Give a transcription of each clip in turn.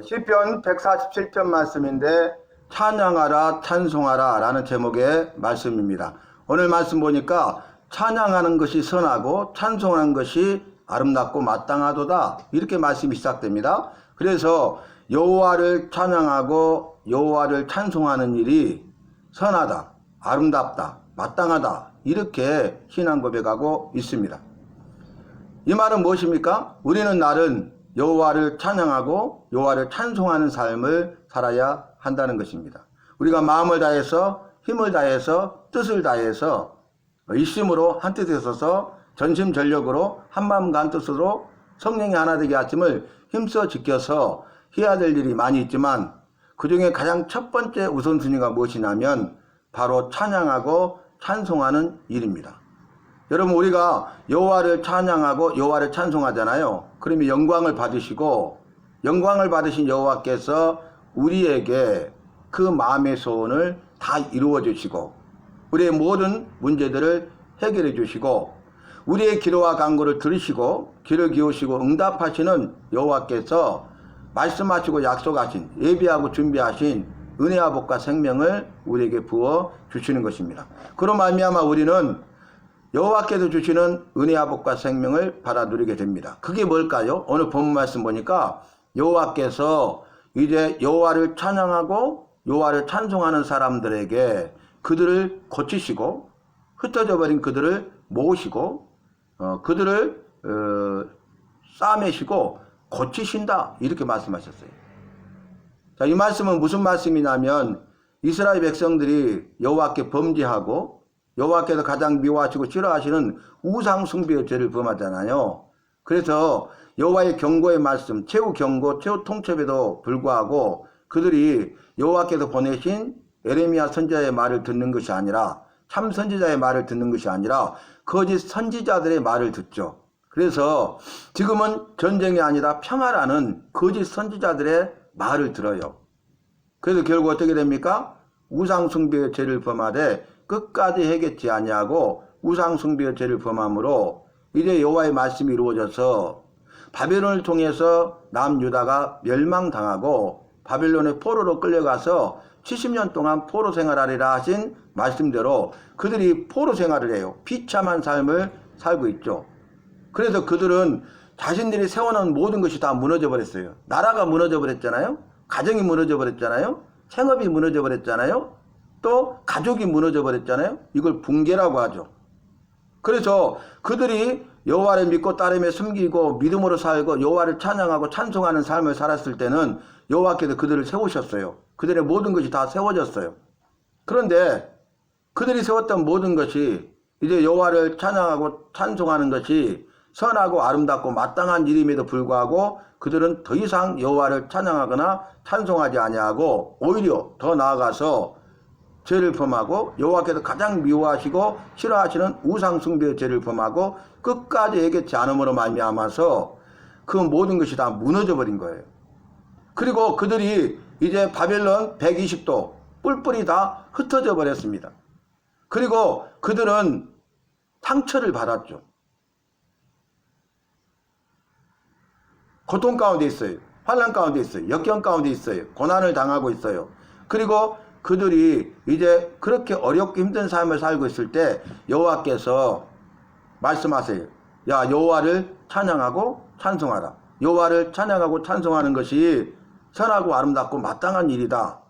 시편 147편 말씀인데 찬양하라 찬송하라 라는 제목의 말씀입니다. 오늘 말씀 보니까 찬양하는 것이 선하고 찬송하는 것이 아름답고 마땅하도다 이렇게 말씀이 시작됩니다. 그래서 여호와를 찬양하고 여호와를 찬송하는 일이 선하다, 아름답다, 마땅하다 이렇게 신앙 고백하고 있습니다. 이 말은 무엇입니까? 우리는 날은 여호와를 찬양하고 여호와를 찬송하는 삶을 살아야 한다는 것입니다. 우리가 마음을 다해서 힘을 다해서 뜻을 다해서 일심으로 한뜻에 서서 전심전력으로 한마음과 한뜻으로 성령이 하나 되게 하심을 힘써 지켜서 해야 될 일이 많이 있지만 그 중에 가장 첫 번째 우선순위가 무엇이냐면 바로 찬양하고 찬송하는 일입니다. 여러분, 우리가 여호와를 찬양하고 여호와를 찬송하잖아요. 그러면 영광을 받으시고 영광을 받으신 여호와께서 우리에게 그 마음의 소원을 다 이루어 주시고 우리의 모든 문제들을 해결해 주시고 우리의 기도와 간구를 들으시고 귀를 기울이시고 응답하시는 여호와께서 말씀하시고 약속하신 예비하고 준비하신 은혜와 복과 생명을 우리에게 부어 주시는 것입니다. 그로 말미암아 우리는 여호와께서 주시는 은혜와 복과 생명을 받아 누리게 됩니다. 그게 뭘까요? 오늘 본문 말씀 보니까 여호와께서 이제 여호와를 찬양하고 여호와를 찬송하는 사람들에게 그들을 고치시고 흩어져 버린 그들을 모으시고 그들을 싸매시고 고치신다 이렇게 말씀하셨어요. 자, 이 말씀은 무슨 말씀이냐면 이스라엘 백성들이 여호와께 범죄하고 여호와께서 가장 미워하시고 싫어하시는 우상 숭배의 죄를 범하잖아요. 그래서 여호와의 경고의 말씀, 최후 경고, 최후 통첩에도 불구하고 그들이 여호와께서 보내신 에레미야 선지자의 말을 듣는 것이 아니라 참 선지자의 말을 듣는 것이 아니라 거짓 선지자들의 말을 듣죠. 그래서 지금은 전쟁이 아니라 평화라는 거짓 선지자들의 말을 들어요. 그래서 결국 어떻게 됩니까? 우상 숭배의 죄를 범하되 끝까지 해결치 아니하고 우상 숭배의 죄를 범함으로 이제 여호와의 말씀이 이루어져서 바벨론을 통해서 남유다가 멸망당하고 바벨론의 포로로 끌려가서 70년 동안 포로 생활하리라 하신 말씀대로 그들이 포로 생활을 해요. 비참한 삶을 살고 있죠. 그래서 그들은 자신들이 세워놓은 모든 것이 다 무너져 버렸어요. 나라가 무너져 버렸잖아요. 가정이 무너져 버렸잖아요. 생업이 무너져 버렸잖아요. 또 가족이 무너져 버렸잖아요. 이걸 붕괴라고 하죠. 그래서 그들이 여호와를 믿고 따르며 숨기고 믿음으로 살고 여호와를 찬양하고 찬송하는 삶을 살았을 때는 여호와께서 그들을 세우셨어요. 그들의 모든 것이 다 세워졌어요. 그런데 그들이 세웠던 모든 것이 이제 여호와를 찬양하고 찬송하는 것이 선하고 아름답고 마땅한 일임에도 불구하고 그들은 더 이상 여호와를 찬양하거나 찬송하지 아니하고 오히려 더 나아가서 죄를 범하고 여호와께서 가장 미워하시고 싫어하시는 우상 숭배의 죄를 범하고 끝까지 해결치 않음으로 말미암아서 그 모든 것이 다 무너져 버린 거예요. 그리고 그들이 이제 바벨론 120도 뿔뿔이 다 흩어져 버렸습니다. 그리고 그들은 상처를 받았죠. 고통 가운데 있어요. 환난 가운데 있어요. 역경 가운데 있어요. 고난을 당하고 있어요. 그리고 그들이 이제 그렇게 어렵고 힘든 삶을 살고 있을 때 여호와께서 말씀하세요. 야, 여호와를 찬양하고 찬송하라. 여호와를 찬양하고 찬송하는 것이 선하고 아름답고 마땅한 일이다.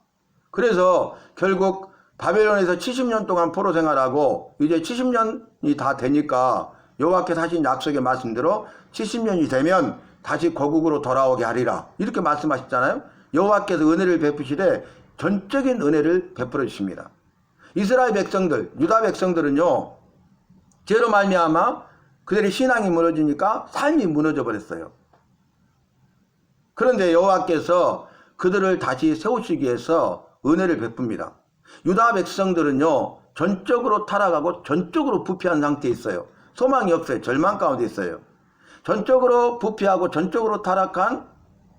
그래서 결국 바벨론에서 70년 동안 포로 생활하고 이제 70년이 다 되니까 여호와께서 하신 약속의 말씀대로 70년이 되면 다시 고국으로 돌아오게 하리라. 이렇게 말씀하셨잖아요. 여호와께서 은혜를 베푸시되 전적인 은혜를 베풀어 주십니다. 이스라엘 백성들, 유다 백성들은요, 죄로 말미암아 그들의 신앙이 무너지니까 삶이 무너져 버렸어요. 그런데 여호와께서 그들을 다시 세우시기 위해서 은혜를 베풉니다. 유다 백성들은요, 전적으로 타락하고 전적으로 부패한 상태에 있어요. 소망이 없어요. 절망 가운데 있어요. 전적으로 부패하고 전적으로 타락한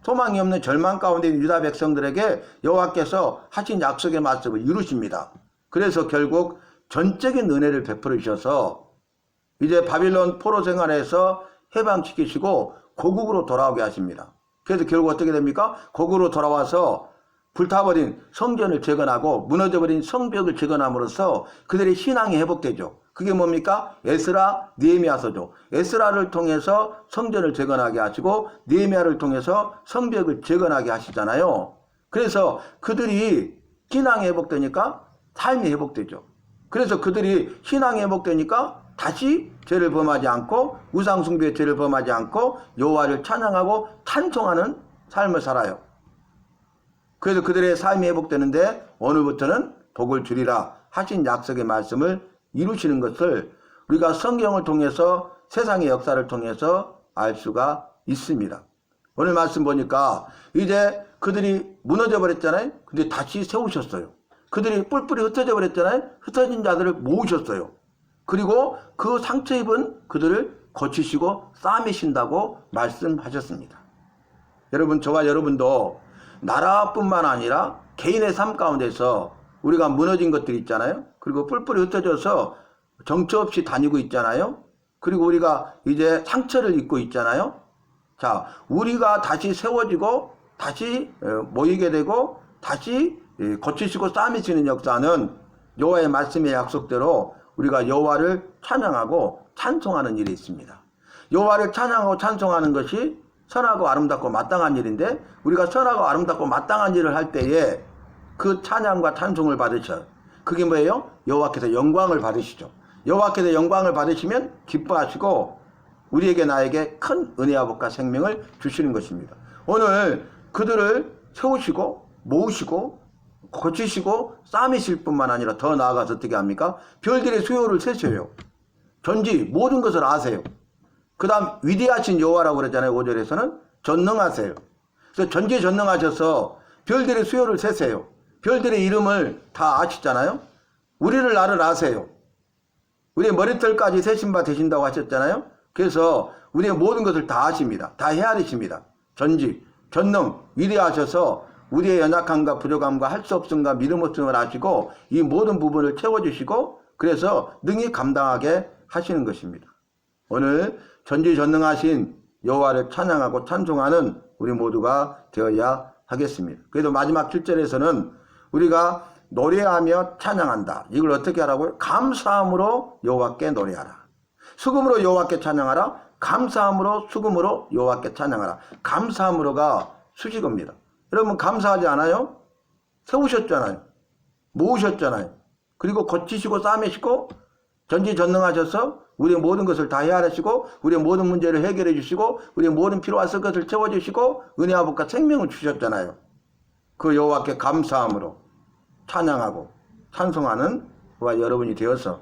소망이 없는 절망 가운데 있는 유다 백성들에게 여호와께서 하신 약속의 말씀을 이루십니다. 그래서 결국 전적인 은혜를 베풀어 주셔서 이제 바빌론 포로 생활에서 해방시키시고 고국으로 돌아오게 하십니다. 그래서 결국 어떻게 됩니까? 거꾸로 돌아와서 불타버린 성전을 재건하고 무너져버린 성벽을 재건함으로써 그들의 신앙이 회복되죠. 그게 뭡니까? 에스라, 느헤미야서죠. 에스라를 통해서 성전을 재건하게 하시고 느헤미야를 통해서 성벽을 재건하게 하시잖아요. 그래서 그들이 신앙이 회복되니까 삶이 회복되죠. 그래서 그들이 신앙이 회복되니까 다시 죄를 범하지 않고 우상숭배의 죄를 범하지 않고 여호와를 찬양하고 찬송하는 삶을 살아요. 그래서 그들의 삶이 회복되는데 오늘부터는 복을 주리라 하신 약속의 말씀을 이루시는 것을 우리가 성경을 통해서 세상의 역사를 통해서 알 수가 있습니다. 오늘 말씀 보니까 이제 그들이 무너져 버렸잖아요. 근데 다시 세우셨어요. 그들이 뿔뿔이 흩어져 버렸잖아요. 흩어진 자들을 모으셨어요. 그리고 그 상처 입은 그들을 고치시고 싸매신다고 말씀하셨습니다. 여러분, 저와 여러분도 나라뿐만 아니라 개인의 삶 가운데서 우리가 무너진 것들이 있잖아요. 그리고 뿔뿔이 흩어져서 정처 없이 다니고 있잖아요. 그리고 우리가 이제 상처를 입고 있잖아요. 자, 우리가 다시 세워지고 다시 모이게 되고 다시 고치시고 싸매시는 역사는 여호와의 말씀의 약속대로 우리가 여호와를 찬양하고 찬송하는 일이 있습니다. 여호와를 찬양하고 찬송하는 것이 선하고 아름답고 마땅한 일인데 우리가 선하고 아름답고 마땅한 일을 할 때에 그 찬양과 찬송을 받으셔. 그게 뭐예요? 여호와께서 영광을 받으시죠. 여호와께서 영광을 받으시면 기뻐하시고 우리에게 나에게 큰 은혜와 복과 생명을 주시는 것입니다. 오늘 그들을 세우시고 모으시고 고치시고 싸매실 뿐만 아니라 더 나아가서 어떻게 합니까? 별들의 수요를 세셔요. 전지 모든 것을 아세요. 그 다음 위대하신 여호와라고 그러잖아요. 5절에서는 전능하세요. 그래서 전지전능하셔서 별들의 수요를 세세요. 별들의 이름을 다 아시잖아요. 우리를 나를 아세요. 우리의 머리털까지 세신 바 되신다고 하셨잖아요. 그래서 우리의 모든 것을 다 아십니다. 다 헤아리십니다. 전지, 전능, 위대하셔서 우리의 연약함과 부족함과 할 수 없음과 믿음 없음을 아시고 이 모든 부분을 채워주시고 그래서 능히 감당하게 하시는 것입니다. 오늘 전지전능하신 여호와를 찬양하고 찬송하는 우리 모두가 되어야 하겠습니다. 그래도 마지막 7절에서는 우리가 노래하며 찬양한다. 이걸 어떻게 하라고요? 감사함으로 여호와께 노래하라. 수금으로 여호와께 찬양하라. 감사함으로 수금으로 여호와께 찬양하라. 감사함으로가 수식어입니다. 여러분 감사하지 않아요? 세우셨잖아요. 모으셨잖아요. 그리고 고치시고 싸매시고 전지전능하셔서 우리의 모든 것을 다 헤아리시고 우리의 모든 문제를 해결해 주시고 우리의 모든 필요와 쓸 것을 채워주시고 은혜와 복과 생명을 주셨잖아요. 그 여호와께 감사함으로 찬양하고 찬송하는 저와 여러분이 되어서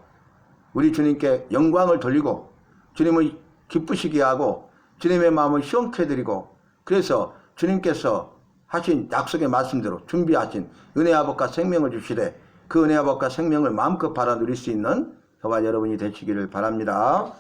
우리 주님께 영광을 돌리고 주님을 기쁘시게 하고 주님의 마음을 시원케 해드리고 그래서 주님께서 하신 약속의 말씀대로 준비하신 은혜와 복과 생명을 주시되 그 은혜와 복과 생명을 마음껏 받아 누릴 수 있는 저와 여러분이 되시기를 바랍니다.